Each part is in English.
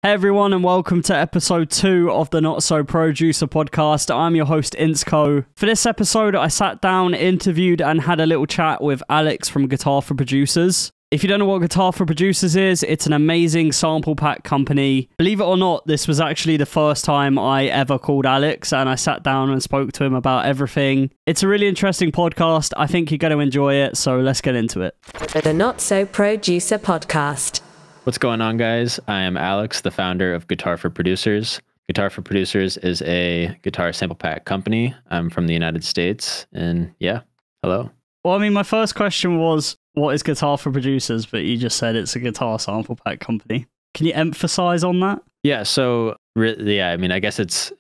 Hey everyone, and welcome to episode 2 of the Not So Pro-ducer Podcast. I'm your host, Insko. For this episode, I sat down, interviewed, and had a little chat with Alex from Guitar for Producers. If you don't know what Guitar for Producers is, it's an amazing sample pack company. Believe it or not, this was actually the first time I ever called Alex, and I sat down and spoke to him about everything. It's a really interesting podcast. I think you're going to enjoy it, so let's get into it. The Not So Pro-ducer Podcast. What's going on, guys? I am Alex, the founder of Guitar for Producers. Guitar for Producers is a guitar sample pack company. I'm from the United States, and yeah, hello. Well, I mean, my first question was, what is Guitar for Producers? But you just said it's a guitar sample pack company. Can you emphasize on that? Yeah, so, I guess it's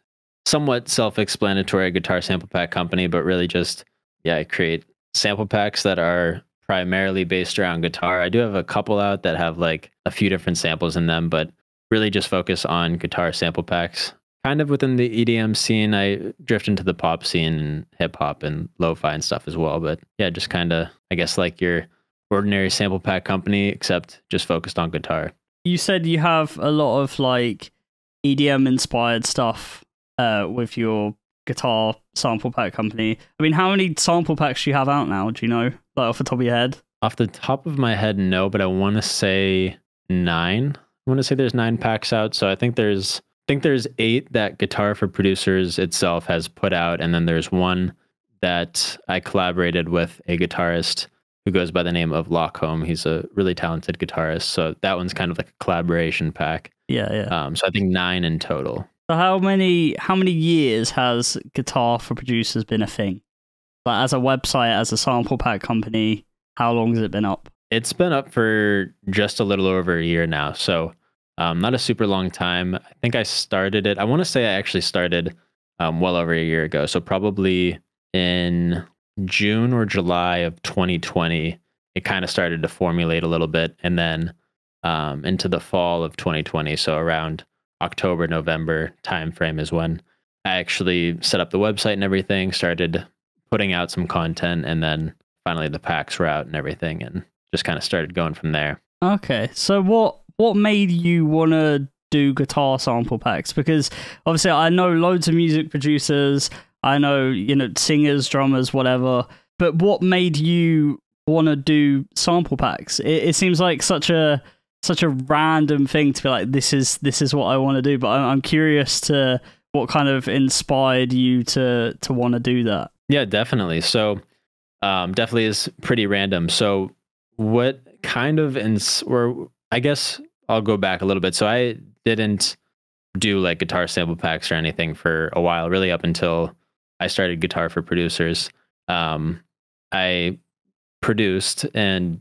somewhat self-explanatory, a guitar sample pack company, but really just, I create sample packs that are primarily based around guitar. I do have a couple out that have like a few different samples in them, but really just focus on guitar sample packs. Kind of within the EDM scene, I drift into the pop scene and hip hop and lo-fi and stuff as well. But yeah, just kind of, I guess, like your ordinary sample pack company, except just focused on guitar. You said you have a lot of like EDM inspired stuff with your guitar sample pack company. I mean, how many sample packs do you have out now? Do you know, like off the top of your head? Off the top of my head, no, but I want to say 9. I want to say there's 9 packs out. So I think there's 8 that Guitar for Producers itself has put out, and then there's one that I collaborated with a guitarist who goes by the name of Lockholm. He's a really talented guitarist, so that one's kind of like a collaboration pack. Yeah. So I think 9 in total. So how many years has Guitar for Producers been a thing? Like as a website, as a sample pack company, how long has it been up? It's been up for just a little over a year now, so not a super long time. I think I started it. I want to say I actually started well over a year ago, so probably in June or July of 2020, it kind of started to formulate a little bit, and then into the fall of 2020, so around October, November timeframe is when I actually set up the website and everything, started putting out some content, and then finally the packs were out and everything, and just kind of started going from there. Okay, so what made you want to do guitar sample packs? Because obviously I know loads of music producers, I know, singers, drummers, whatever, but what made you want to do sample packs? It seems like such a random thing to be like, this is what I want to do, but I'm curious to what kind of inspired you to want to do that. Yeah, definitely. So definitely is pretty random. So what kind of, or I guess I'll go back a little bit. So I didn't do like guitar sample packs or anything for a while, really up until I started Guitar for Producers. I produced and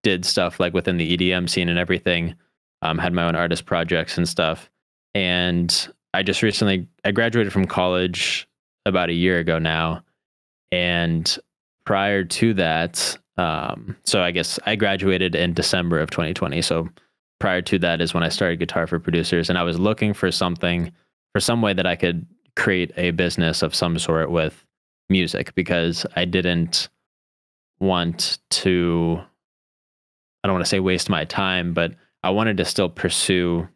did stuff like within the EDM scene and everything, had my own artist projects and stuff. And I just recently, I graduated from college about a year ago now. And prior to that, so I guess I graduated in December of 2020. So prior to that is when I started Guitar for Producers, and I was looking for some way that I could create a business of some sort with music, because I didn't want to, I don't want to say waste my time, but I wanted to still pursue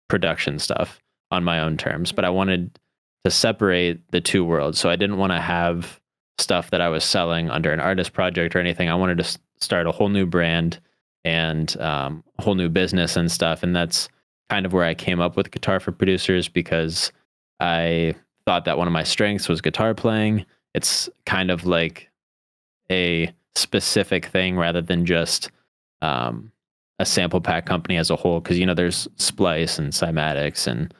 production stuff on my own terms, but I wanted to separate the two worlds. So I didn't want to have stuff that I was selling under an artist project or anything. I wanted to start a whole new brand and a whole new business and stuff. And that's kind of where I came up with Guitar for Producers, because I thought that one of my strengths was guitar playing. It's kind of like a specific thing rather than just a sample pack company as a whole, because there's Splice and Cymatics and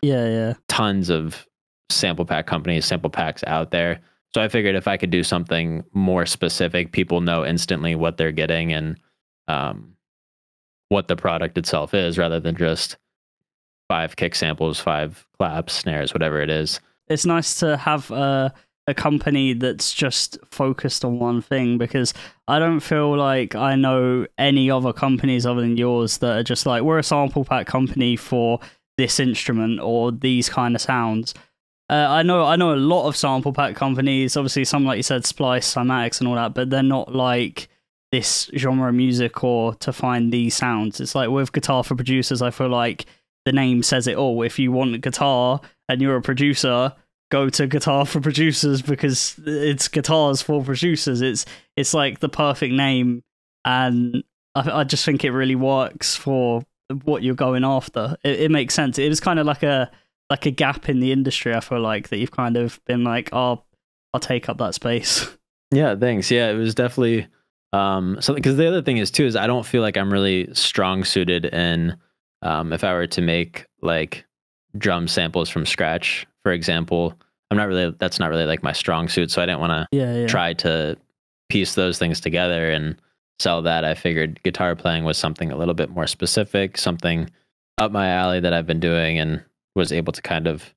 tons of sample pack companies, sample packs out there. So I figured if I could do something more specific, people know instantly what they're getting and what the product itself is, rather than just 5 kick samples, 5 claps, snares, whatever it is. It's nice to have a company that's just focused on one thing, because I don't feel like I know any other companies other than yours that are just like, we're a sample pack company for this instrument or these kind of sounds. I know a lot of sample pack companies, obviously some, like you said, Splice, Cymatics and all that, but they're not like this genre of music or to find these sounds. It's like with Guitar for Producers, I feel like the name says it all. If you want a guitar and you're a producer, go to Guitar for Producers, because it's guitars for producers. It's like the perfect name, and I just think it really works for what you're going after. It makes sense. It was kind of like a gap in the industry, I feel like, that you've kind of been like, oh, I'll take up that space. Yeah, thanks. Yeah, it was definitely something, because the other thing is too is I don't feel like I'm really strong suited in if I were to make like drum samples from scratch, for example. That's not really like my strong suit, so I didn't want to try to piece those things together and sell that. I figured guitar playing was something a little bit more specific, something up my alley that I've been doing, and was able to kind of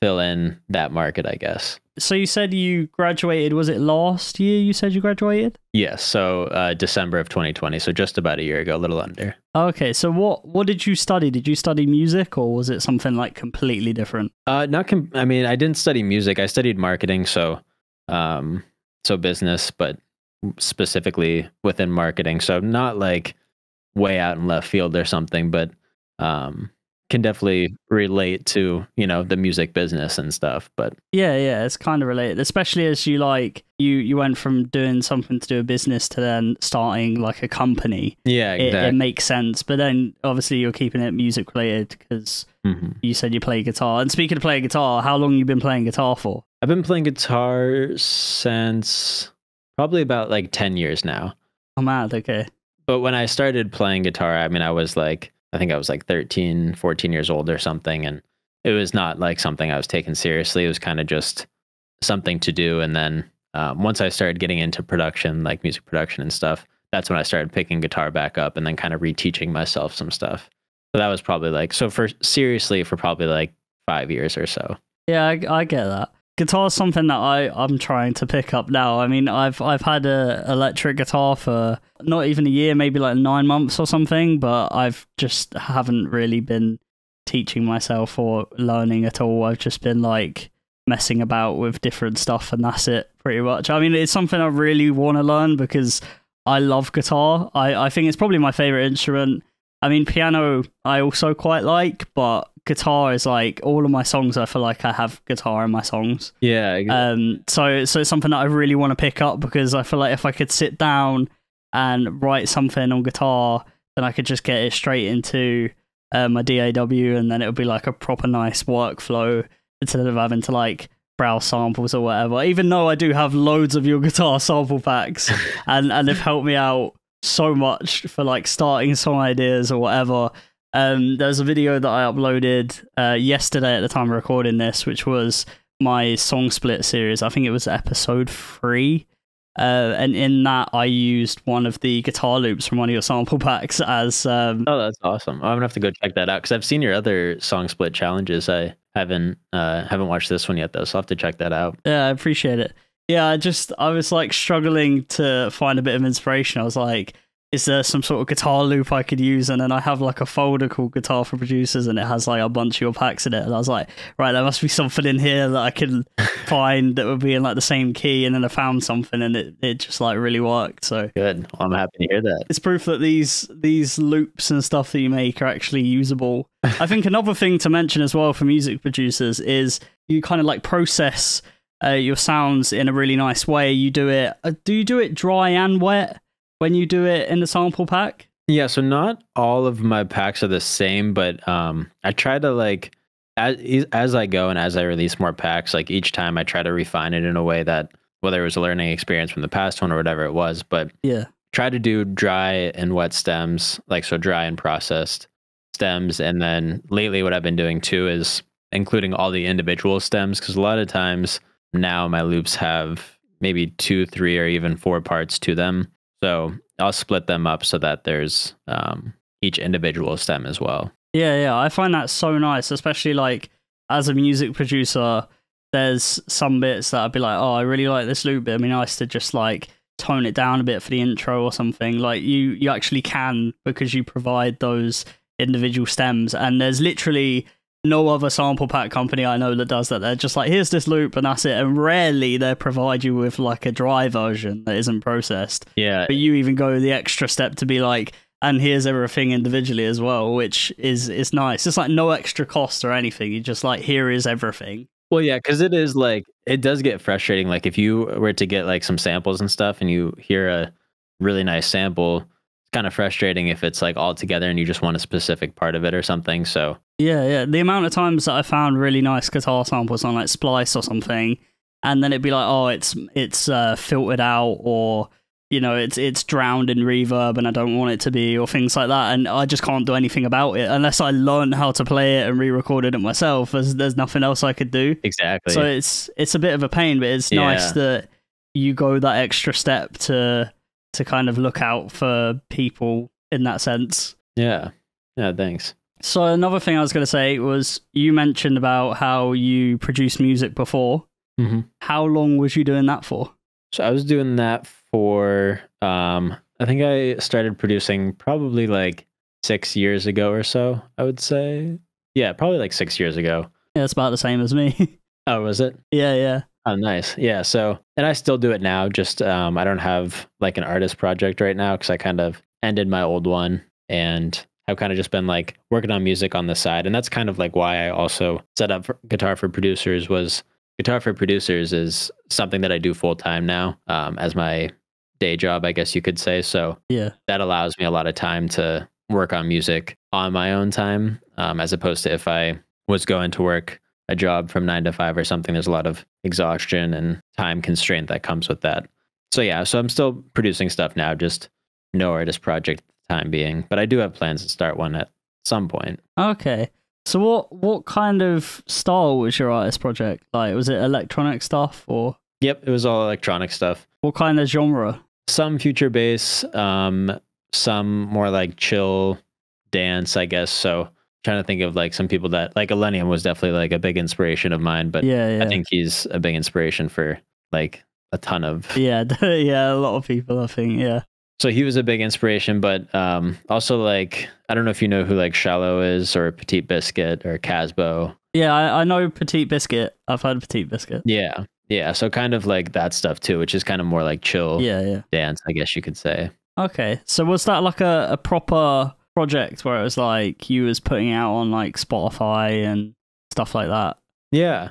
fill in that market, I guess. So you said you graduated, was it last year you said you graduated? Yes, so December of 2020, so just about a year ago, a little under. Okay, so what did you study? Did you study music, or was it something like completely different? I didn't study music. I studied marketing, so business, but specifically within marketing. So not like way out in left field or something, but can definitely relate to, the music business and stuff. But yeah, it's kind of related, especially as you went from doing something to do a business to then starting like a company. Yeah, exactly. It makes sense. But then obviously you're keeping it music related, because you said you play guitar. And speaking of playing guitar, how long you been playing guitar for? I've been playing guitar since probably about like 10 years now. Oh, mad. Okay. But when I started playing guitar, I think I was like 13, 14 years old or something. And it was not like something I was taking seriously. It was kind of just something to do. And then once I started getting into production, like music production and stuff, that's when I started picking guitar back up and then kind of reteaching myself some stuff. So that was probably for probably like 5 years or so. Yeah, I get that. Guitar is something that I'm trying to pick up now. I mean, I've had a electric guitar for not even a year, maybe like 9 months or something, but I've just haven't really been teaching myself or learning at all. I've just been like messing about with different stuff, and that's it pretty much. I mean, it's something I really want to learn because I love guitar. I think it's probably my favorite instrument. I mean, piano I also quite like, but guitar is like all of my songs. I feel like I have guitar in my songs. Yeah. Exactly. So it's something that I really want to pick up, because I feel like if I could sit down and write something on guitar, then I could just get it straight into my DAW, and then it would be like a proper nice workflow instead of having to like browse samples or whatever. Even though I do have loads of your guitar sample packs, and they've helped me out so much for like starting song ideas or whatever. There's a video that I uploaded yesterday at the time of recording this, which was my song split series. I think it was episode 3. And in that, I used one of the guitar loops from one of your sample packs as... Oh, that's awesome. I'm gonna have to go check that out, because I've seen your other song split challenges. I haven't watched this one yet, though, so I'll have to check that out. Yeah, I appreciate it. Yeah, I was like struggling to find a bit of inspiration. I was like, is there some sort of guitar loop I could use? And then I have like a folder called Guitar for Producers, and it has like a bunch of your packs in it. And I was like, right, there must be something in here that I can find that would be in like the same key. And then I found something, and it just like really worked. So good. Well, I'm happy to hear that. It's proof that these loops and stuff that you make are actually usable. I think another thing to mention as well for music producers is you kind of like process your sounds in a really nice way. You do it. Do you do it dry and wet when you do it in the sample pack? Yeah, so not all of my packs are the same, but I try to like as I go and as I release more packs, like each time I try to refine it in a way that, whether it was a learning experience from the past one or whatever it was, but yeah, try to do dry and wet stems, like so dry and processed stems. And then lately what I've been doing too is including all the individual stems, because a lot of times now my loops have maybe 2, 3, or even 4 parts to them. So I'll split them up so that there's each individual stem as well. Yeah, I find that so nice, especially like as a music producer, there's some bits that I'd be like, oh, I really like this loop, but it'd be nice to just like tone it down a bit for the intro or something. Like you actually can, because you provide those individual stems, and there's literally no other sample pack company I know that does that. They're just like, here's this loop and that's it. And rarely they provide you with like a dry version that isn't processed. Yeah. But you even go the extra step to be like, and here's everything individually as well, which is nice. It's like no extra cost or anything. You just like, here is everything. Well, yeah, because it is like, it does get frustrating. Like if you were to get like some samples and stuff and you hear a really nice sample, it's kind of frustrating if it's like all together and you just want a specific part of it or something. So yeah. The amount of times that I found really nice guitar samples on like Splice or something, and then it'd be like, oh, it's filtered out, or it's drowned in reverb and I don't want it to be, or things like that, and I just can't do anything about it unless I learn how to play it and re-recorded it myself. There's nothing else I could do. Exactly. So it's a bit of a pain, but it's nice that you go that extra step to kind of look out for people in that sense. Yeah, thanks. So another thing I was going to say was, you mentioned about how you produced music before. Mm-hmm. How long was you doing that for? So I was doing that for, I think I started producing probably like 6 years ago or so, I would say. Yeah, probably like 6 years ago. Yeah, it's about the same as me. Oh, was it? Yeah. Oh, nice. Yeah. So, and I still do it now. Just, I don't have like an artist project right now because I kind of ended my old one, and I've kind of just been like working on music on the side. And that's kind of like why I also set up Guitar for Producers. Was Guitar for Producers is something that I do full time now, as my day job, I guess you could say. So yeah, that allows me a lot of time to work on music on my own time, as opposed to if I was going to work a job from 9 to 5 or something. There's a lot of exhaustion and time constraint that comes with that. So yeah, so I'm still producing stuff now, just no artist project at the time being, but I do have plans to start one at some point. Okay. So what kind of style was your artist project? Like, was it electronic stuff or? Yep, it was all electronic stuff. What kind of genre? Some future bass, some more like chill dance, I guess. So trying to think of like some people that, like Elenium was definitely like a big inspiration of mine, but yeah. I think he's a big inspiration for like a ton of yeah a lot of people, I think. Yeah, so he was a big inspiration, but also like, I don't know if you know who like Shallow is, or Petite Biscuit, or Casbo. Yeah, I know Petite Biscuit. I've heard of Petite Biscuit. Yeah, so kind of like that stuff too, which is kind of more like chill dance, I guess you could say. Okay, so was that like a proper project where it was like you was putting out on like Spotify and stuff like that? Yeah,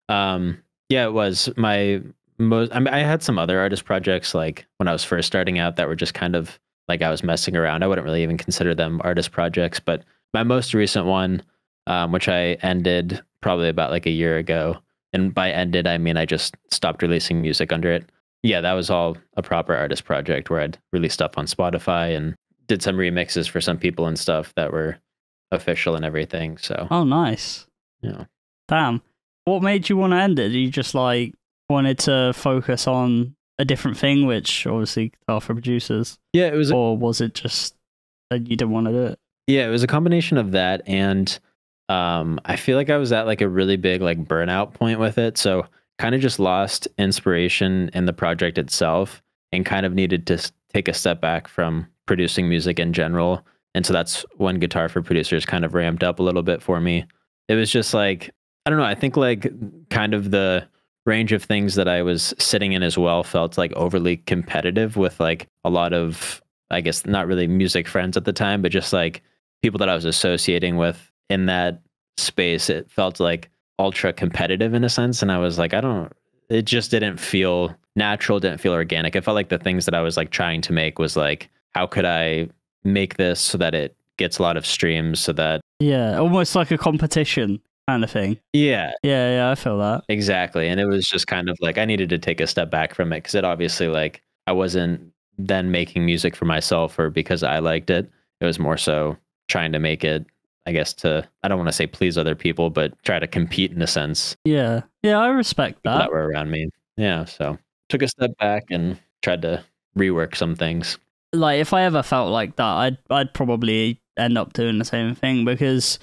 it was my most. I mean, I had some other artist projects like when I was first starting out that were just kind of like I was messing around. I wouldn't really even consider them artist projects, but my most recent one, which I ended probably about like a year ago, and by ended I mean I just stopped releasing music under it. Yeah, that was all a proper artist project where I'd release stuff on Spotify and did some remixes for some people and stuff that were official and everything. So oh, nice. Yeah. Damn. What made you want to end it? You just like wanted to focus on a different thing, which obviously Guitar for Producers. Yeah, it was. Or was it just that you didn't want to do it? Yeah, it was a combination of that, and I feel like I was at like a really big like burnout point with it. So kind of just lost inspiration in the project itself, and kind of needed to take a step back from producing music in general. And so that's when Guitar for Producers kind of ramped up a little bit for me. It was just like, I don't know, I think like kind of the range of things that I was sitting in as well felt like overly competitive with like a lot of, I guess, not really music friends at the time, but just like people that I was associating with in that space. It felt like ultra competitive in a sense. And I was like, it just didn't feel natural, didn't feel organic. It felt like the things that I was like trying to make was like, how could I make this so that it gets a lot of streams, so that... Yeah, almost like a competition kind of thing. Yeah, I feel that. Exactly. And it was just kind of like, I needed to take a step back from it, because it obviously like, I wasn't then making music for myself or because I liked it. It was more so trying to make it, I guess, to, I don't want to say please other people, but try to compete in a sense. Yeah, I respect that. That were around me. Yeah, so took a step back and tried to rework some things. Like, if I ever felt like that, I'd probably end up doing the same thing, because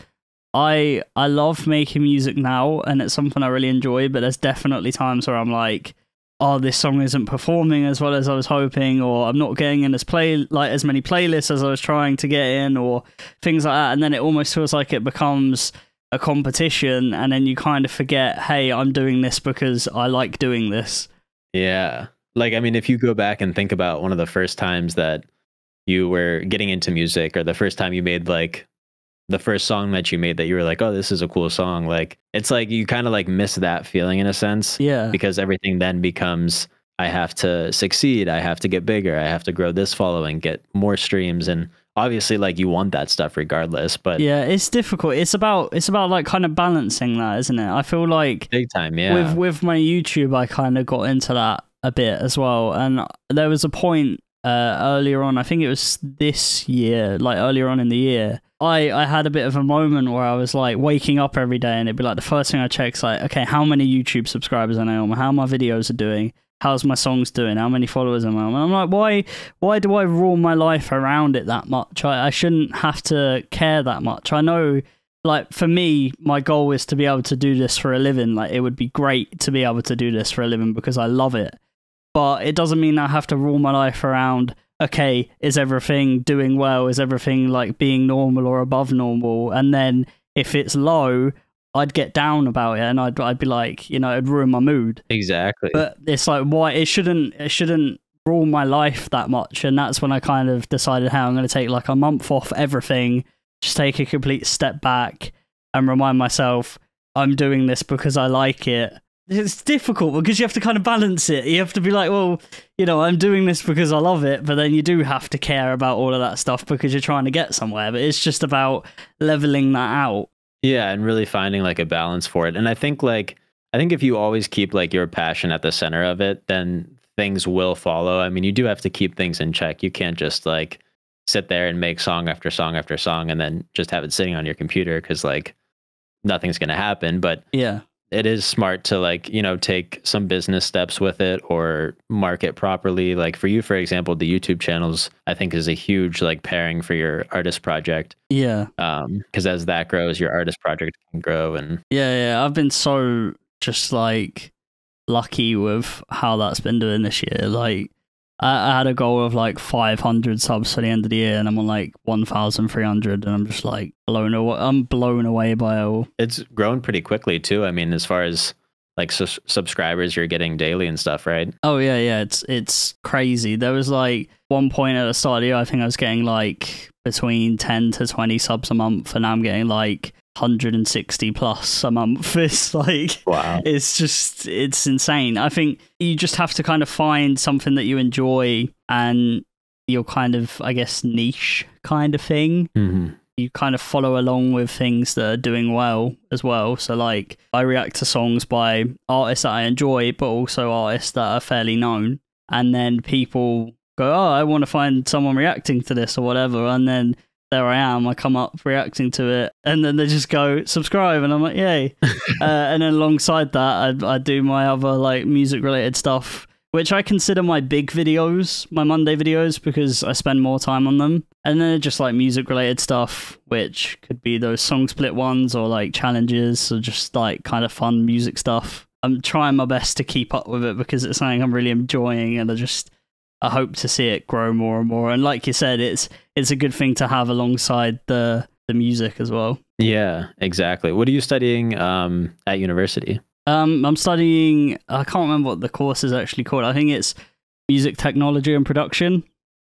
I love making music now, and it's something I really enjoy, but there's definitely times where I'm like, oh, this song isn't performing as well as I was hoping, or I'm not getting in as many playlists as I was trying to get in, or things like that. And then it almost feels like it becomes a competition, and then you kind of forget, hey, I'm doing this because I like doing this. Yeah. Like, I mean, if you go back and think about one of the first times that you were getting into music, or the first time you made like the first song that you made that you were like, oh, this is a cool song. Like, it's like you kind of like miss that feeling in a sense. Yeah. Because everything then becomes, I have to succeed. I have to get bigger. I have to grow this following, get more streams. And obviously like you want that stuff regardless, but yeah, it's difficult. It's about like kind of balancing that, isn't it? I feel like big time. Yeah. With my YouTube, I kind of got into that a bit as well. And there was a point earlier on, I think it was this year, like earlier on in the year, I had a bit of a moment where I was like waking up every day and it'd be like the first thing I check is like, okay, how many YouTube subscribers am I on? How my videos are doing? How's my songs doing? How many followers am I on? And I'm like, why do I rule my life around it that much? I shouldn't have to care that much. I know, like, for me, my goal is to be able to do this for a living. Like, it would be great to be able to do this for a living because I love it. But it doesn't mean I have to rule my life around, okay, is everything doing well? Is everything, like, being normal or above normal? And then if it's low, I'd get down about it and I'd be like, you know, it'd ruin my mood. Exactly. But it's like, why it shouldn't rule my life that much. And that's when I kind of decided how I'm going to take like a month off everything, just take a complete step back and remind myself I'm doing this because I like it. It's difficult because you have to kind of balance it. You have to be like, well, you know, I'm doing this because I love it, but then you do have to care about all of that stuff because you're trying to get somewhere. But it's just about leveling that out. Yeah, and really finding like a balance for it. And I think if you always keep like your passion at the center of it, then things will follow. I mean, you do have to keep things in check. You can't just like sit there and make song after song after song and then just have it sitting on your computer because like nothing's going to happen. But yeah, it is smart to like, you know, take some business steps with it or market properly. Like for you, for example, the YouTube channels, I think is a huge like pairing for your artist project. Yeah. Because as that grows, your artist project can grow. And yeah, I've been so just like lucky with how that's been doing this year. Like I had a goal of like 500 subs for the end of the year and I'm on like 1,300 and I'm just like blown away by it all. It's grown pretty quickly too. I mean, as far as like subscribers you're getting daily and stuff, right? Oh yeah, it's crazy. There was like one point at the start of the year, I think I was getting like between 10 to 20 subs a month and now I'm getting like 160 plus a month. It's like, wow, it's insane. I think you just have to kind of find something that you enjoy and your kind of, I guess, niche kind of thing. Mm-hmm. You kind of follow along with things that are doing well as well. So like I react to songs by artists that I enjoy, but also artists that are fairly known. And then people go, oh, I want to find someone reacting to this or whatever. And then there I am, I come up reacting to it, and then they just go subscribe, and I'm like, yay. And then alongside that, I do my other like music related stuff, which I consider my big videos, my Monday videos, because I spend more time on them. And then just like music related stuff, which could be those song split ones or like challenges or just like kind of fun music stuff. I'm trying my best to keep up with it because it's something I'm really enjoying, and I hope to see it grow more and more. And like you said, it's a good thing to have alongside the music as well. Yeah, exactly. What are you studying at university? I'm studying, I can't remember what the course is actually called. I think it's music technology and production.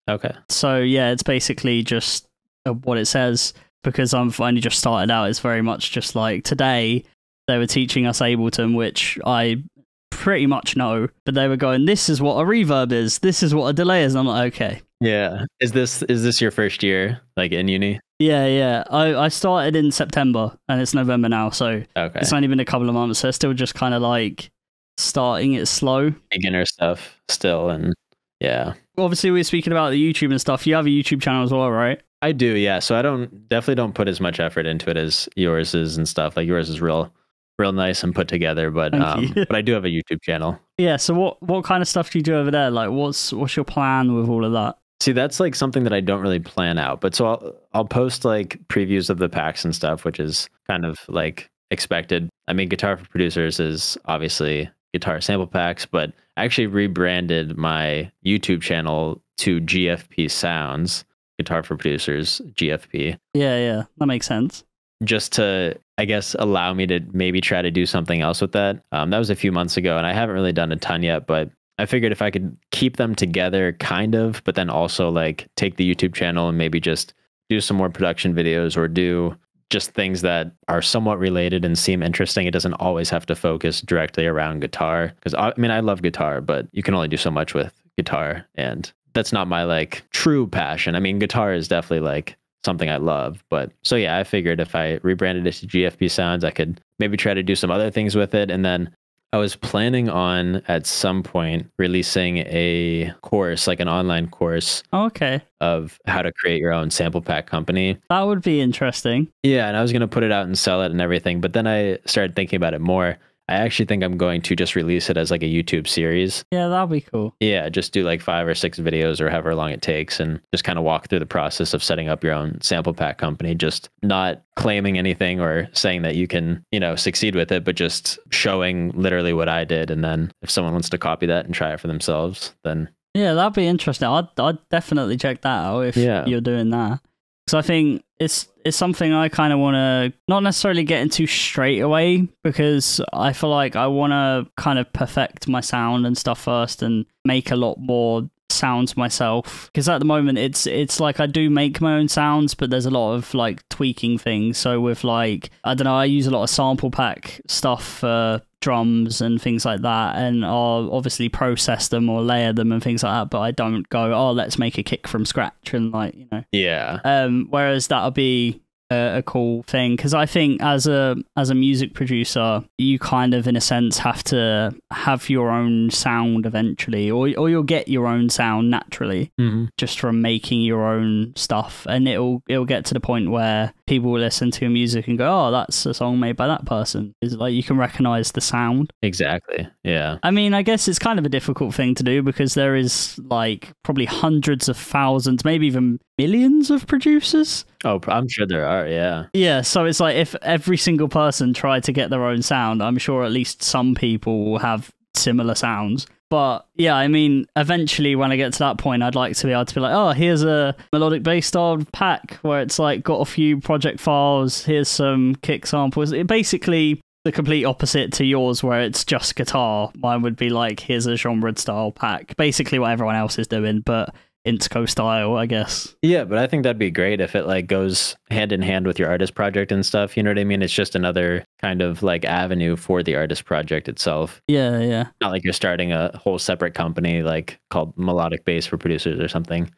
Okay. So yeah, it's basically just what it says. Because I've only just started out, it's very much just like today they were teaching us Ableton, which I pretty much know, but they were going, this is what a reverb is, this is what a delay is, and I'm like, okay. Yeah. Is this your first year like in uni? Yeah. I started in September and it's November now, so okay, it's only been a couple of months, so it's still just kind of like starting it slow. Beginner stuff still, and yeah. Obviously we're speaking about the YouTube and stuff. You have a YouTube channel as well, right? I do, yeah. So I definitely don't put as much effort into it as yours is and stuff. Like yours is real nice and put together, but but I do have a YouTube channel. Yeah, so what kind of stuff do you do over there? Like what's your plan with all of that? See, that's like something that I don't really plan out, but so I'll post like previews of the packs and stuff, which is kind of like expected. I mean, Guitar for Producers is obviously guitar sample packs, but I actually rebranded my YouTube channel to GFP Sounds, Guitar for Producers, GFP. Yeah, that makes sense. Just to, I guess, allow me to maybe try to do something else with that. That was a few months ago, and I haven't really done a ton yet, but I figured if I could keep them together kind of, but then also like take the YouTube channel and maybe just do some more production videos or do just things that are somewhat related and seem interesting. It doesn't always have to focus directly around guitar. Because I mean, I love guitar, but you can only do so much with guitar. And that's not my like true passion. I mean, guitar is definitely like something I love. But so yeah, I figured if I rebranded it to GFP Sounds, I could maybe try to do some other things with it. And then I was planning on at some point releasing a course, like an online course. Okay. Of how to create your own sample pack company. That would be interesting. Yeah, and I was going to put it out and sell it and everything, but then I started thinking about it more. I actually think I'm going to just release it as like a YouTube series. Yeah, that'd be cool. Yeah, just do like 5 or 6 videos or however long it takes and just kind of walk through the process of setting up your own sample pack company, just not claiming anything or saying that you can, you know, succeed with it, but just showing literally what I did. And then if someone wants to copy that and try it for themselves, then... Yeah, that'd be interesting. I'd definitely check that out if you're doing that. Because I think it's something I kind of want to not necessarily get into straight away, because I feel like I want to kind of perfect my sound and stuff first and make a lot more sounds myself. Because at the moment it's like I do make my own sounds, but there's a lot of like tweaking things. So with like, I don't know, I use a lot of sample pack stuff for drums and things like that, and I'll obviously process them or layer them and things like that, but I don't go, oh, let's make a kick from scratch and like, you know. Yeah. Whereas that'll be a cool thing, because I think as a music producer, you kind of in a sense have to have your own sound eventually, or you'll get your own sound naturally just from making your own stuff, and it'll get to the point where people will listen to your music and go, oh, that's a song made by that person. It's like you can recognize the sound. Exactly. Yeah. I mean, I guess it's kind of a difficult thing to do because there is like probably hundreds of thousands, maybe even millions of producers. Oh, I'm sure there are, yeah. Yeah, so it's like if every single person tried to get their own sound, I'm sure at least some people will have similar sounds. But yeah, I mean, eventually when I get to that point, I'd like to be able to be like, oh, here's a melodic bass style pack where it's like got a few project files, here's some kick samples. It basically the complete opposite to yours where it's just guitar. Mine would be like, here's a genre style pack. Basically what everyone else is doing, but Insko style, I guess. Yeah, but I think that'd be great if it like goes hand in hand with your artist project and stuff. You know what I mean? It's just another kind of like avenue for the artist project itself. Yeah, yeah. Not like you're starting a whole separate company like called Melodic Bass for Producers or something.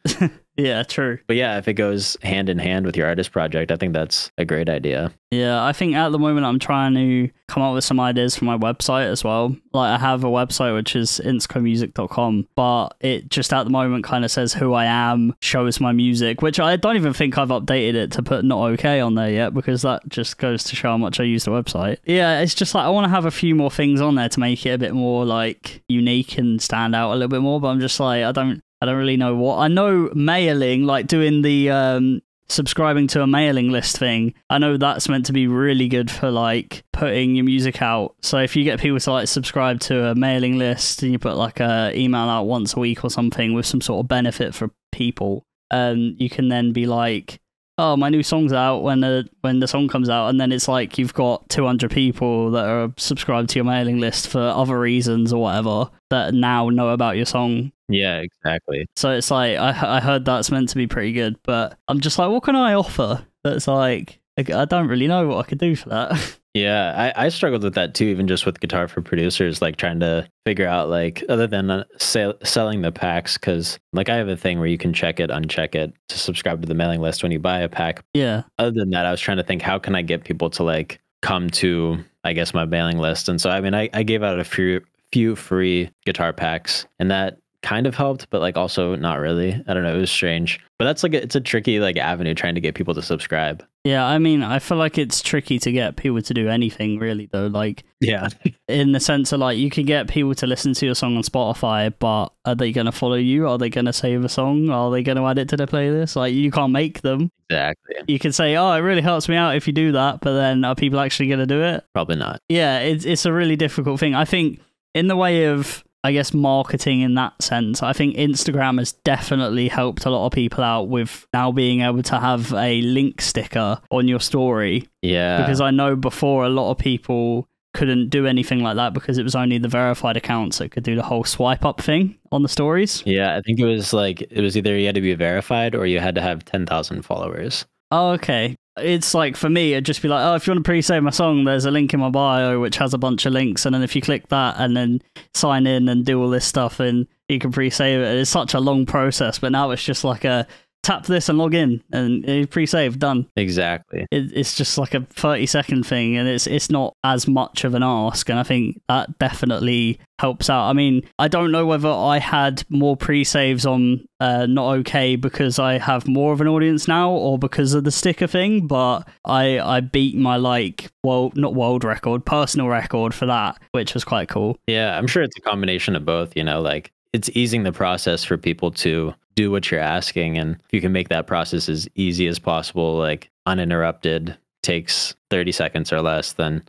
Yeah, true. But yeah, if it goes hand in hand with your artist project, I think that's a great idea. Yeah, I think at the moment I'm trying to come up with some ideas for my website as well. Like I have a website which is inskomusic.com, but it just at the moment kind of says who I am, shows my music, which I don't even think I've updated it to put not okay on there yet, because that just goes to show how much I use the website. Yeah, it's just like I want to have a few more things on there to make it a bit more like unique and stand out a little bit more, but I'm just like I don't really know what. I know mailing, like doing the subscribing to a mailing list thing, I know that's meant to be really good for like putting your music out. So if you get people to like subscribe to a mailing list and you put like a email out once a week or something with some sort of benefit for people, you can then be like, oh, my new song's out when the song comes out, and then it's like you've got 200 people that are subscribed to your mailing list for other reasons or whatever that now know about your song. Yeah, exactly. So it's like I heard that's meant to be pretty good, but I'm just like, what can I offer? That's like I don't really know what I could do for that. Yeah, I struggled with that too, even just with Guitar for Producers, like trying to figure out like other than selling the packs, because like I have a thing where you can check it, uncheck it to subscribe to the mailing list when you buy a pack. Yeah. Other than that, I was trying to think, how can I get people to like come to, I guess, my mailing list? And so I mean, I gave out a few free guitar packs, and that kind of helped, but like also not really. I don't know, it was strange. But that's like it's a tricky like avenue trying to get people to subscribe. Yeah, I mean, I feel like it's tricky to get people to do anything really though. Like, yeah, in the sense of like you can get people to listen to your song on Spotify, but are they going to follow you? Are they going to save a song? Are they going to add it to their playlist? Like, you can't make them. Exactly. You can say, oh, it really helps me out if you do that, but then are people actually going to do it? Probably not. Yeah, it's a really difficult thing. I think in the way of, I guess, marketing in that sense, I think Instagram has definitely helped a lot of people out with now being able to have a link sticker on your story. Yeah. Because I know before a lot of people couldn't do anything like that because it was only the verified accounts that could do the whole swipe up thing on the stories. Yeah, I think it was either you had to be verified or you had to have 10,000 followers. Oh, okay. It's like, for me, it'd just be like, oh, if you want to pre-save my song, there's a link in my bio which has a bunch of links, and then if you click that and then sign in and do all this stuff, and you can pre-save it. It's such a long process, but now it's just like a tap this and log in and pre-save, done. Exactly. It's just like a 30-second thing, and it's not as much of an ask, and I think that definitely helps out. I mean, I don't know whether I had more pre-saves on Not Okay because I have more of an audience now, or because of the sticker thing, but I beat my not world record, personal record for that, which was quite cool. Yeah, I'm sure it's a combination of both, like it's easing the process for people to do what you're asking, and if you can make that process as easy as possible, like uninterrupted, takes 30 seconds or less, then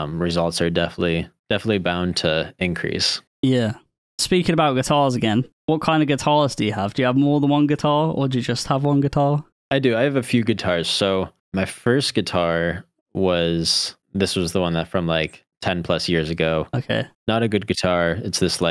results are definitely bound to increase. Yeah. Speaking about guitars again, what kind of guitars do you have? Do you have more than one guitar, or do you just have one guitar? I do. I have a few guitars. So my first guitar was the one that from like 10 plus years ago. Okay. Not a good guitar. It's this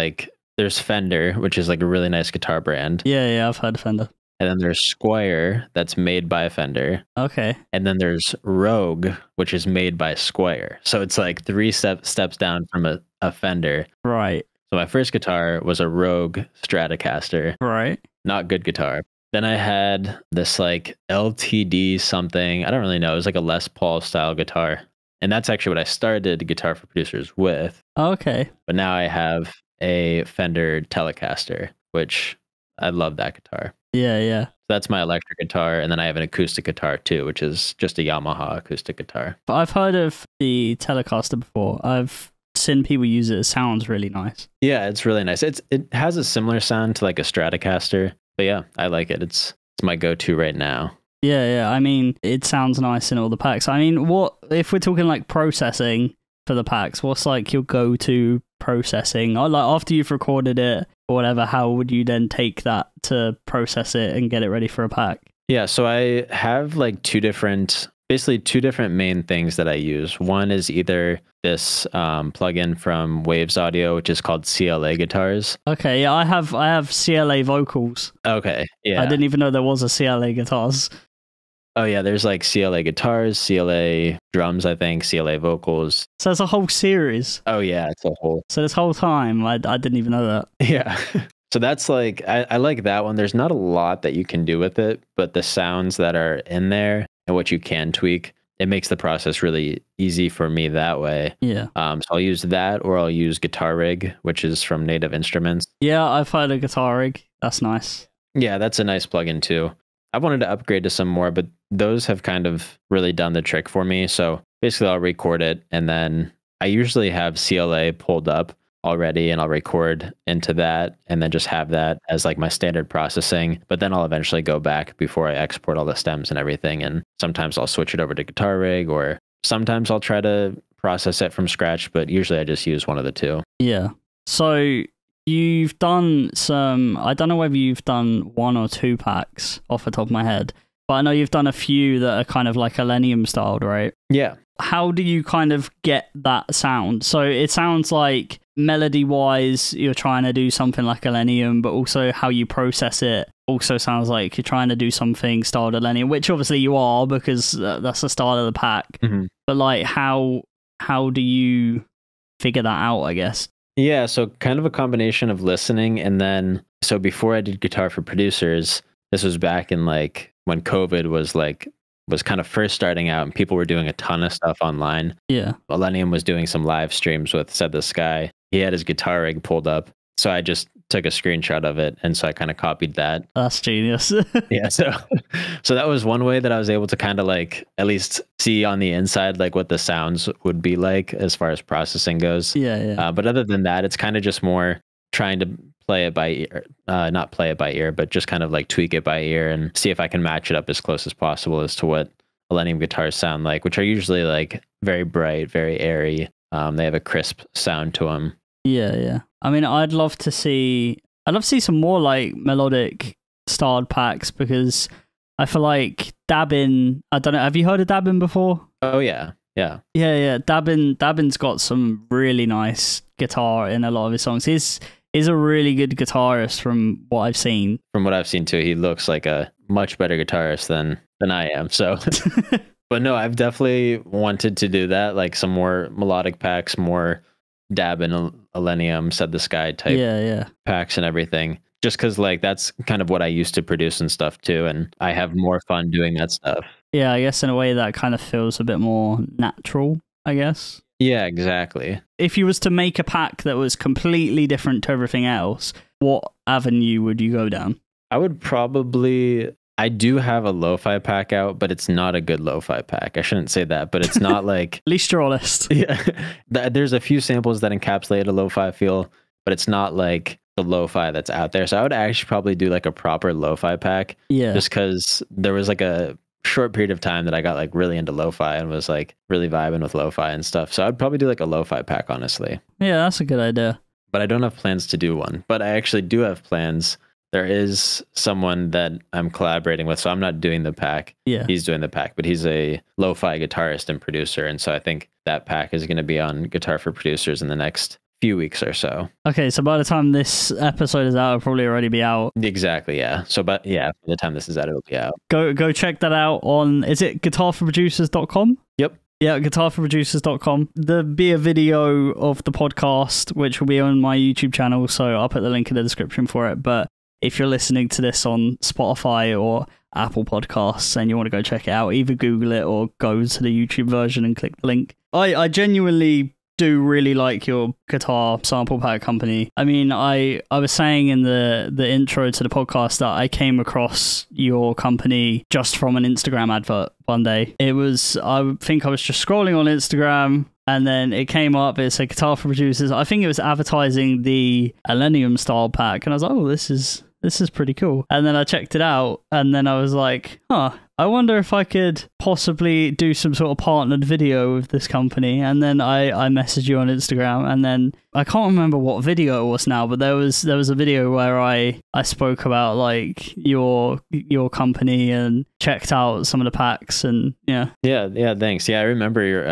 there's Fender, which is like a really nice guitar brand. Yeah, I've heard of Fender. And then there's Squire, that's made by Fender. Okay. And then there's Rogue, which is made by Squire. So it's like three steps down from a Fender. Right. So my first guitar was a Rogue Stratocaster. Right. Not good guitar. Then I had this like LTD something. I don't really know. It was like a Les Paul style guitar. And that's actually what I started Guitar for Producers with. Okay. But now I have a Fender Telecaster, which I love that guitar. Yeah. So that's my electric guitar. And then I have an acoustic guitar too, which is just a Yamaha acoustic guitar. But I've heard of the Telecaster before. I've seen people use it. It sounds really nice. Yeah, it's really nice. It has a similar sound to like a Stratocaster. But yeah, I like it. It's my go-to right now. Yeah. I mean, it sounds nice in all the packs. I mean, what if we're talking like processing for the packs? What's like your go-to processing? Or like after you've recorded it or whatever, how would you then take that to process it and get it ready for a pack? Yeah, so I have like two different main things that I use. One is either this plugin from Waves Audio, which is called Cla Guitars. Okay, yeah, I have CLA vocals. Okay, yeah. I didn't even know there was a CLA guitars. Oh yeah, there's like CLA guitars, CLA drums, I think, CLA vocals. So there's a whole series. Oh yeah, it's a whole. So this whole time, I didn't even know that. Yeah. So that's like, I like that one. There's not a lot that you can do with it, but the sounds that are in there and what you can tweak, it makes the process really easy for me that way. Yeah. So I'll use that, or I'll use Guitar Rig, which is from Native Instruments. Yeah, I've heard of Guitar Rig. That's nice. Yeah, that's a nice plugin too. I wanted to upgrade to some more, but those have kind of really done the trick for me. So basically I'll record it, and then I usually have CLA pulled up already, and I'll record into that and then just have that as like my standard processing. But then I'll eventually go back before I export all the stems and everything. And sometimes I'll switch it over to Guitar Rig, or sometimes I'll try to process it from scratch, but usually I just use one of the two. Yeah. So you've done some, I don't know whether you've done 1 or 2 packs off the top of my head, but I know you've done a few that are kind of like Elenium styled, right? Yeah. How do you kind of get that sound? So it sounds like melody-wise, you're trying to do something like Elenium, but also how you process it also sounds like you're trying to do something styled Elenium, which obviously you are, because that's the style of the pack. Mm-hmm. But like, how do you figure that out, I guess? Yeah, so kind of a combination of listening, and then, so before I did Guitar for Producers, this was back in like when COVID was kind of first starting out and people were doing a ton of stuff online. Yeah. Elenium was doing some live streams with Said the Sky. He had his Guitar Rig pulled up. So I just took a screenshot of it. And so I kind of copied that. That's genius. Yeah. So that was one way that I was able to kind of like at least see on the inside, like what the sounds would be like as far as processing goes. Yeah. But other than that, it's kind of just more trying to play it by ear, not play it by ear, but just kind of like tweak it by ear and see if I can match it up as close as possible as to what Elenium guitars sound like, which are usually like very bright, very airy. They have a crisp sound to them. Yeah. I mean, I'd love to see some more like melodic styled packs, because I feel like dabbing, I don't know, have you heard of dabbing before? Oh yeah. Yeah. Yeah. Dabin's got some really nice guitar in a lot of his songs. He's a really good guitarist from what I've seen. From what I've seen too, he looks like a much better guitarist than I am. So, but no, I've definitely wanted to do that, like some more melodic packs, more Dabin, Millennium, Said the Sky type packs and everything. Just because like that's kind of what I used to produce and stuff too, and I have more fun doing that stuff. Yeah, I guess in a way that kind of feels a bit more natural, I guess. Yeah, exactly. If you was to make a pack that was completely different to everything else, what avenue would you go down? I would probably... I do have a lo-fi pack out, but it's not a good lo-fi pack. I shouldn't say that, but it's not like... At least you're honest. Yeah. There's a few samples that encapsulate a lo-fi feel, but it's not like the lo-fi that's out there. So I would actually probably do like a proper lo-fi pack. Yeah. Just because there was like a short period of time that I got like really into lo-fi and was like really vibing with lo-fi and stuff. So I'd probably do like a lo-fi pack, honestly. Yeah, that's a good idea. But I don't have plans to do one. But I actually do have plans. There is someone that I'm collaborating with, so I'm not doing the pack. Yeah. He's doing the pack, but he's a lo-fi guitarist and producer. And so I think that pack is going to be on Guitar for Producers in the next few weeks or so. Okay, so by the time this episode is out, it'll probably already be out. Exactly, yeah. So, but yeah, by the time this is out, it'll be out. Go check that out on, is it guitarforproducers.com? Yep. Yeah, guitarforproducers.com. There'll be a video of the podcast, which will be on my YouTube channel, so I'll put the link in the description for it. But if you're listening to this on Spotify or Apple Podcasts and you want to go check it out, either Google it or go to the YouTube version and click the link. I genuinely do really like your guitar sample pack company. I mean, I was saying in the intro to the podcast that I came across your company just from an Instagram advert one day. I think I was just scrolling on Instagram and then it came up, it said Guitar for Producers. I think it was advertising the Millennium style pack and I was like, oh, this is pretty cool. And then I checked it out and then I was like, I wonder if I could possibly do some sort of partnered video with this company. And then I messaged you on Instagram and then I can't remember what video it was now, but there was a video where I spoke about like your company and checked out some of the packs and yeah. Yeah, thanks. Yeah, I remember your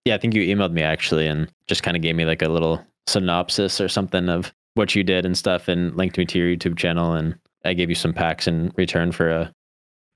I think you emailed me actually and just kind of gave me like a little synopsis or something of what you did and stuff and linked me to your YouTube channel and I gave you some packs in return for a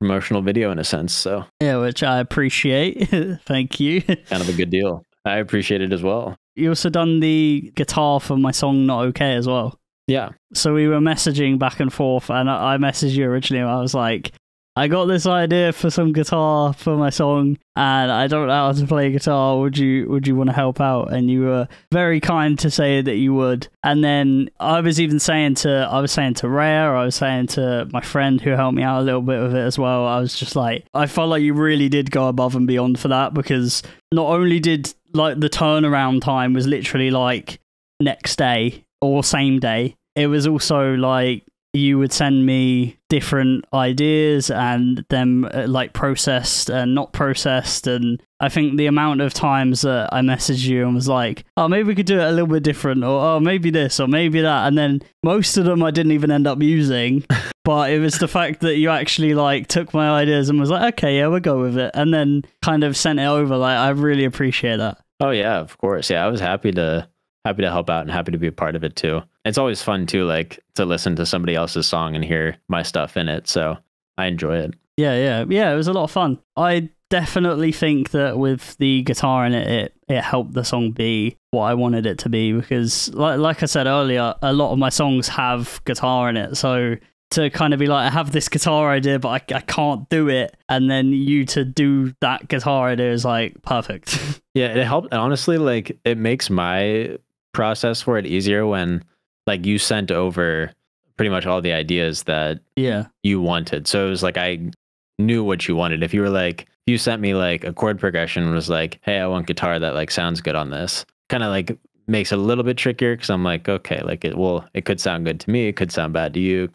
promotional video in a sense. So yeah, which I appreciate. Thank you. Kind of a good deal. I appreciate it as well. You also done the guitar for my song Not Okay as well. Yeah. So we were messaging back and forth and I messaged you originally and I was like, I got this idea for some guitar for my song and I don't know how to play guitar. Would you want to help out? And you were very kind to say that you would. And then I was saying to Rhea, I was saying to my friend who helped me out a little bit with it as well. I was just like, I felt like you really did go above and beyond for that because not only did like the turnaround time was literally like next day or same day, it was also like you would send me different ideas and them like processed and not processed. And I think the amount of times that I messaged you and was like, oh, maybe we could do it a little bit different or oh, maybe this or maybe that. And then most of them I didn't even end up using. But it was the fact that you actually like took my ideas and was like, okay, yeah, we'll go with it. And then kind of sent it over. Like, I really appreciate that. Oh yeah, of course. Yeah, I was happy to help out and happy to be a part of it too. It's always fun too, like to listen to somebody else's song and hear my stuff in it. So I enjoy it. Yeah. It was a lot of fun. I definitely think that with the guitar in it helped the song be what I wanted it to be because like I said earlier, a lot of my songs have guitar in it. So to kind of be like, I have this guitar idea, but I can't do it. And then you to do that guitar idea is like perfect. Yeah, it helped. Honestly, like it makes my process for it easier when like you sent over pretty much all the ideas that you wanted. So it was like I knew what you wanted. If you were like, if you sent me like a chord progression and was like, hey, I want guitar that like sounds good on this, kind of like makes it a little bit trickier because I'm like, okay, like it could sound good to me, it could sound bad to you,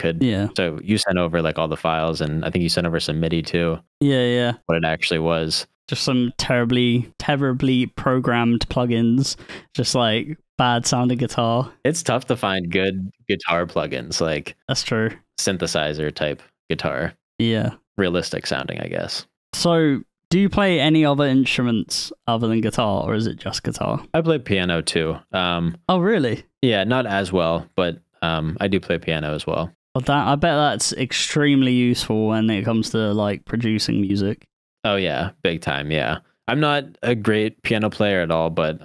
so you sent over like all the files and I think you sent over some MIDI too. Yeah. What it actually was. Just some terribly programmed plugins, just like bad sounding guitar. It's tough to find good guitar plugins, like that's true. Synthesizer type guitar. Yeah. Realistic sounding, I guess. So Do you play any other instruments other than guitar, or is it just guitar? I play piano too. Oh, really? Yeah, not as well, but I do play piano as well. Well, I bet that's extremely useful when it comes to like producing music. Oh yeah, big time. Yeah, I'm not a great piano player at all, but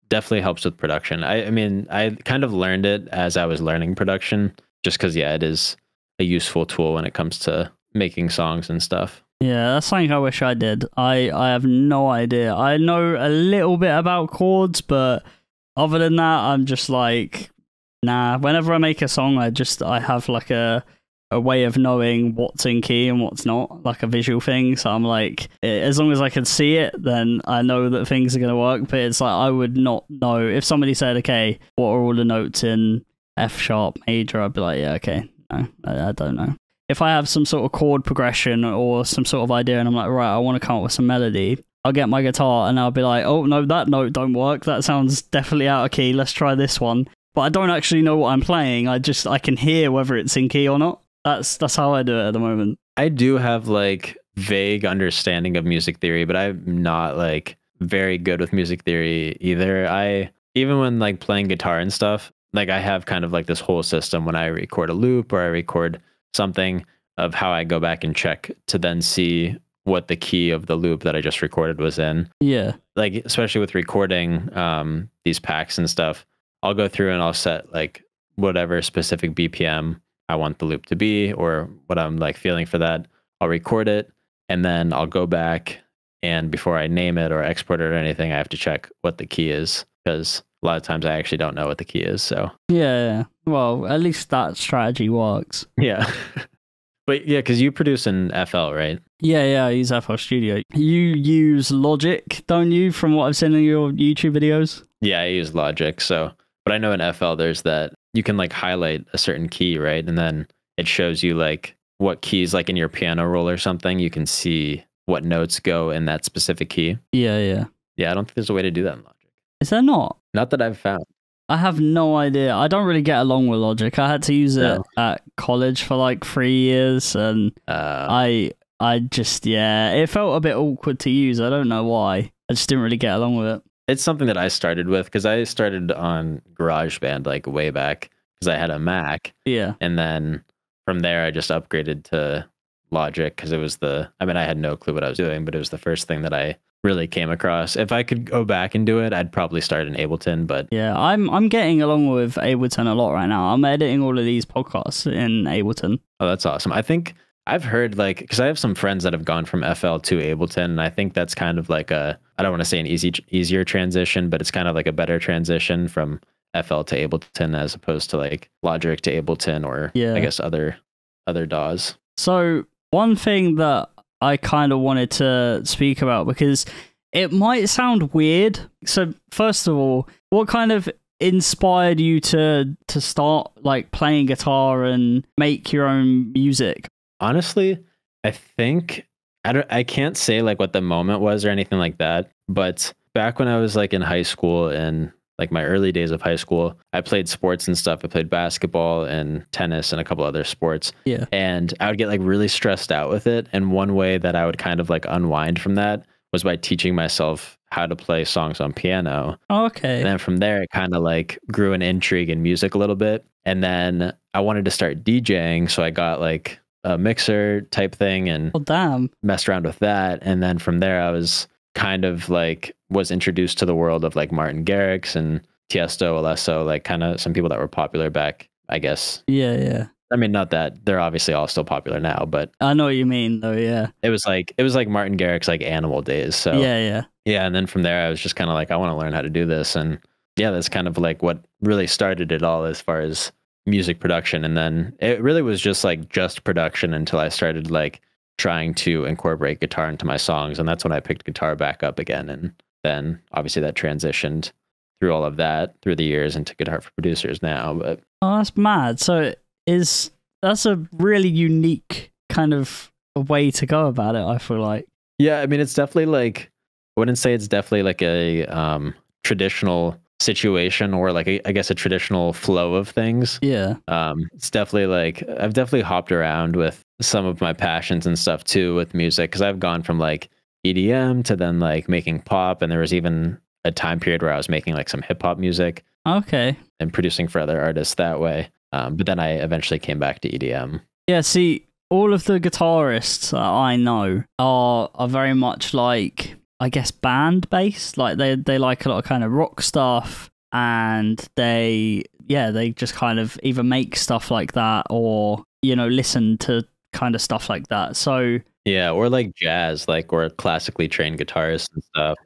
definitely helps with production. I mean, I kind of learned it as I was learning production, just because yeah, it is a useful tool when it comes to making songs and stuff. Yeah, that's something I wish I did. I have no idea. I know a little bit about chords, but other than that, I'm just like, nah. Whenever I make a song, I have like a way of knowing what's in key and what's not, like a visual thing. So I'm like, as long as I can see it, then I know that things are going to work. But it's like, I would not know. If somebody said, okay, what are all the notes in F sharp major? I'd be like, yeah, okay. No, I don't know. If I have some sort of chord progression or some sort of idea and I'm like, right, I want to come up with some melody, I'll get my guitar and I'll be like, oh, no, that note don't work. That sounds definitely out of key. Let's try this one. But I don't actually know what I'm playing. I can hear whether it's in key or not. That's how I do it at the moment. I do have like vague understanding of music theory, but I'm not like very good with music theory either. Even when like playing guitar and stuff, like I have kind of like this whole system when I record a loop or I record something of how I go back and check to then see what the key of the loop that I just recorded was in. Yeah. Like, especially with recording these packs and stuff, I'll go through and I'll set like whatever specific BPM I want the loop to be or what I'm like feeling for that. I'll record it and then I'll go back, and before I name it or export it or anything, I have to check what the key is, because a lot of times I actually don't know what the key is. So yeah. Well, at least that strategy works. Yeah. But yeah, because you produce in FL, right? Yeah, I use FL Studio. You use Logic, don't you, from what I've seen in your YouTube videos? Yeah, I use Logic. So, but I know in FL there's that you can like highlight a certain key, right? And then it shows you like what keys, like in your piano roll or something, you can see what notes go in that specific key. Yeah. Yeah, I don't think there's a way to do that in Logic. Is there not? Not that I've found. I have no idea. I don't really get along with Logic. I had to use it at college for like 3 years, and I just, yeah, it felt a bit awkward to use. I don't know why. I just didn't really get along with it. It's something that I started with because I started on GarageBand like way back because I had a Mac. Yeah. And then from there, I just upgraded to Logic because it was I had no clue what I was doing, but it was the first thing that I really came across. If I could go back and do it, I'd probably start in Ableton, but yeah, I'm getting along with Ableton a lot right now. I'm editing all of these podcasts in Ableton. Oh, that's awesome. I think I've heard like, because I have some friends that have gone from FL to Ableton, and I think that's kind of like I don't want to say an easier transition, but it's kind of like a better transition from FL to Ableton as opposed to like Logic to Ableton or I guess other DAWs. So one thing that I kind of wanted to speak about, because it might sound weird. So first of all, what kind of inspired you to start like playing guitar and make your own music? Honestly, I think I can't say like what the moment was or anything like that, but back when I was like in high school and like my early days of high school, I played sports and stuff. I played basketball and tennis and a couple other sports. Yeah. And I would get like really stressed out with it. And one way that I would kind of like unwind from that was by teaching myself how to play songs on piano. Okay. And then from there, it kind of like grew an intrigue in music a little bit. And then I wanted to start DJing. So I got like a mixer type thing and messed around with that. And then from there, I was kind of like was introduced to the world of like Martin Garrix and Tiesto, Alesso, like kind of some people that were popular back, I guess. Yeah. I mean, not that they're obviously all still popular now, but I know what you mean though. Yeah. It was like Martin Garrix, like Animal days. So yeah. And then from there, I was just kind of like, I want to learn how to do this. And yeah, that's kind of like what really started it all as far as music production. And then it really was just production until I started like trying to incorporate guitar into my songs. And that's when I picked guitar back up again. And then obviously that transitioned through all of that through the years into Guitar for Producers now. But that's mad. So that's a really unique kind of way to go about it, I feel like. Yeah, I mean, it's definitely like, I wouldn't say it's definitely like a traditional situation or like I guess a traditional flow of things. Yeah. It's definitely like I've definitely hopped around with some of my passions and stuff too with music, because I've gone from like EDM to then like making pop, and there was even a time period where I was making like some hip hop music. Okay. And producing for other artists that way. But then I eventually came back to EDM. Yeah, see, all of the guitarists that I know are very much like, I guess, band based. Like they like a lot of kind of rock stuff, and they just kind of either make stuff like that or, you know, listen to kind of stuff like that. So yeah, or like jazz, like, or classically trained guitarists and stuff.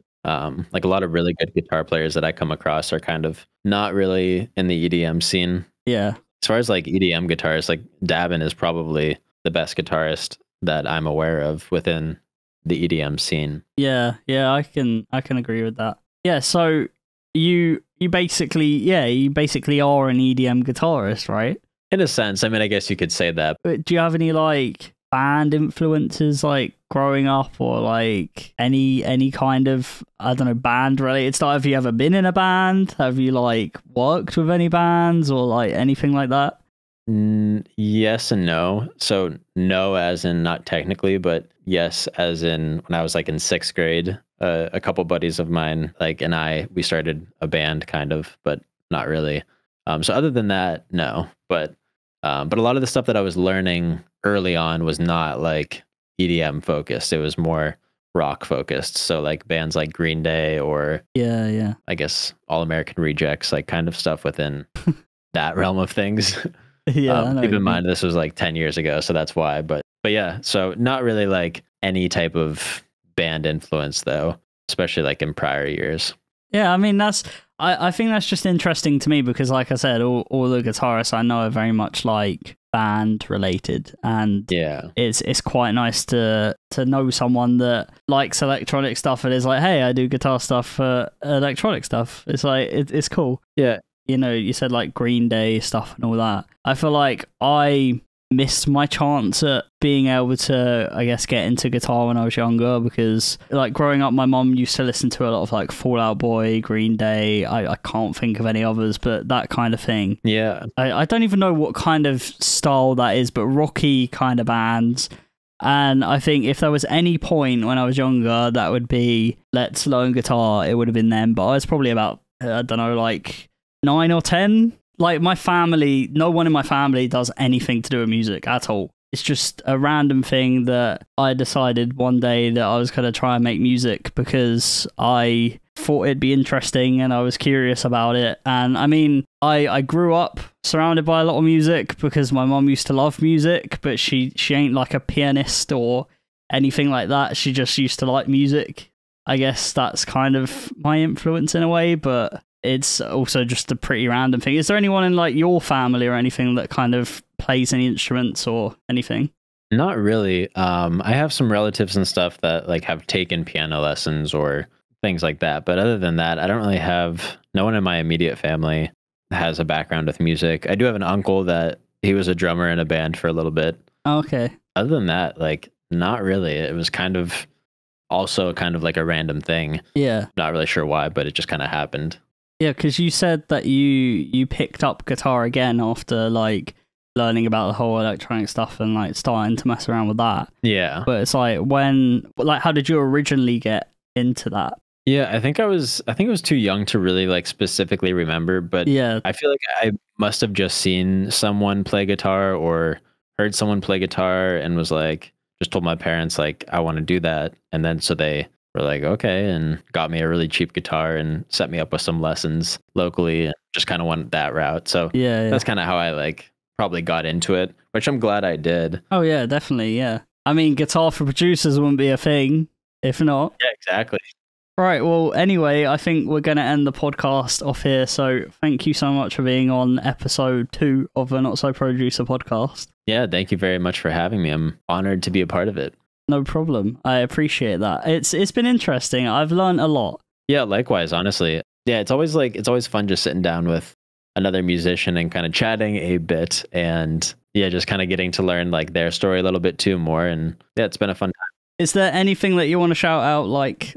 Like a lot of really good guitar players that I come across are kind of not really in the EDM scene. Yeah. As far as like EDM guitarists, like Davin is probably the best guitarist that I'm aware of within the EDM scene. Yeah, I can agree with that. Yeah, so you basically are an EDM guitarist, right? In a sense, I mean, I guess you could say that. But do you have any like band influences like growing up, or like any kind of, I don't know, band related stuff? Have you ever been in a band? Have you like worked with any bands or like anything like that? Yes and no. So no as in not technically, but yes as in when I was like in 6th grade, a couple buddies of mine we started a band kind of, but not really. So other than that, no. But a lot of the stuff that I was learning early on was not like EDM focused. It was more rock focused. So like bands like Green Day or I guess All American Rejects, like kind of stuff within that realm of things. Yeah. Keep in mind this was like 10 years ago, so that's why. But yeah, so not really like any type of band influence though, especially like in prior years. Yeah, I mean I think that's just interesting to me because, like I said, all the guitarists I know are very much like band related, and yeah, it's quite nice to know someone that likes electronic stuff and is like, hey, I do guitar stuff for electronic stuff. It's like it's cool. Yeah, you know, you said like Green Day stuff and all that. I feel like I missed my chance at being able to, I guess, get into guitar when I was younger, because like growing up, my mom used to listen to a lot of like Fall Out Boy, Green Day. I can't think of any others, but that kind of thing. Yeah. I don't even know what kind of style that is, but rocky kind of bands. And I think if there was any point when I was younger that would be let's learn guitar, it would have been them. But I was probably about, I don't know, like 9 or 10. Like my family, no one in my family does anything to do with music at all. It's just a random thing that I decided one day that I was going to try and make music because I thought it'd be interesting and I was curious about it. And I mean, I grew up surrounded by a lot of music because my mom used to love music, but she ain't like a pianist or anything like that. She just used to like music. I guess that's kind of my influence in a way, but it's also just a pretty random thing. Is there anyone in like your family or anything that kind of plays any instruments or anything? Not really. I have some relatives and stuff that like have taken piano lessons or things like that. But other than that, I don't really have, no one in my immediate family has a background with music. I do have an uncle that he was a drummer in a band for a little bit. Oh, okay. Other than that, like not really. It was kind of also kind of like a random thing. Yeah. Not really sure why, but it just kind of happened. Yeah, because you said that you picked up guitar again after like learning about the whole electronic stuff and like starting to mess around with that. Yeah. But it's like how did you originally get into that? Yeah, I think I was too young to really like specifically remember, but yeah, I feel like I must have just seen someone play guitar or heard someone play guitar and was like, just told my parents like I want to do that, and then so they were like, okay, and got me a really cheap guitar and set me up with some lessons locally and just kind of went that route. So yeah. That's kind of how I like probably got into it, which I'm glad I did. Oh yeah, definitely, yeah. I mean, guitar for producers wouldn't be a thing if not. Yeah, exactly. All right, well, anyway, I think we're going to end the podcast off here. So thank you so much for being on episode 2 of the Not So Pro-ducer Podcast. Yeah, thank you very much for having me. I'm honored to be a part of it. No problem. I appreciate that. It's been interesting. I've learned a lot. Yeah, likewise, honestly. Yeah, it's always fun just sitting down with another musician and kind of chatting a bit, and yeah, just kind of getting to learn like their story a little bit too more. And yeah, it's been a fun time. Is there anything that you want to shout out, like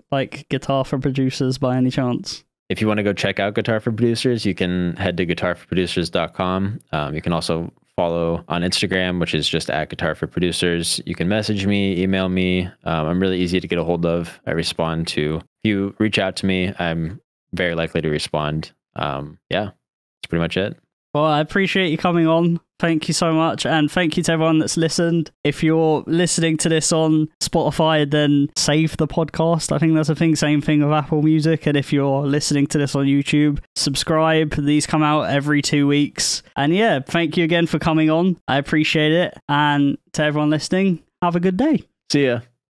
Guitar for Producers by any chance? If you want to go check out Guitar for Producers, you can head to guitarforproducers.com. You can also follow on Instagram, which is just at Guitar for Producers. You can message me, email me. I'm really easy to get a hold of. I respond to, if you reach out to me, I'm very likely to respond. Yeah, that's pretty much it. Well, I appreciate you coming on. Thank you so much. And thank you to everyone that's listened. If you're listening to this on Spotify, then save the podcast. I think that's a thing. Same thing with Apple Music. And if you're listening to this on YouTube, subscribe. These come out every 2 weeks. And yeah, thank you again for coming on. I appreciate it. And to everyone listening, have a good day. See ya.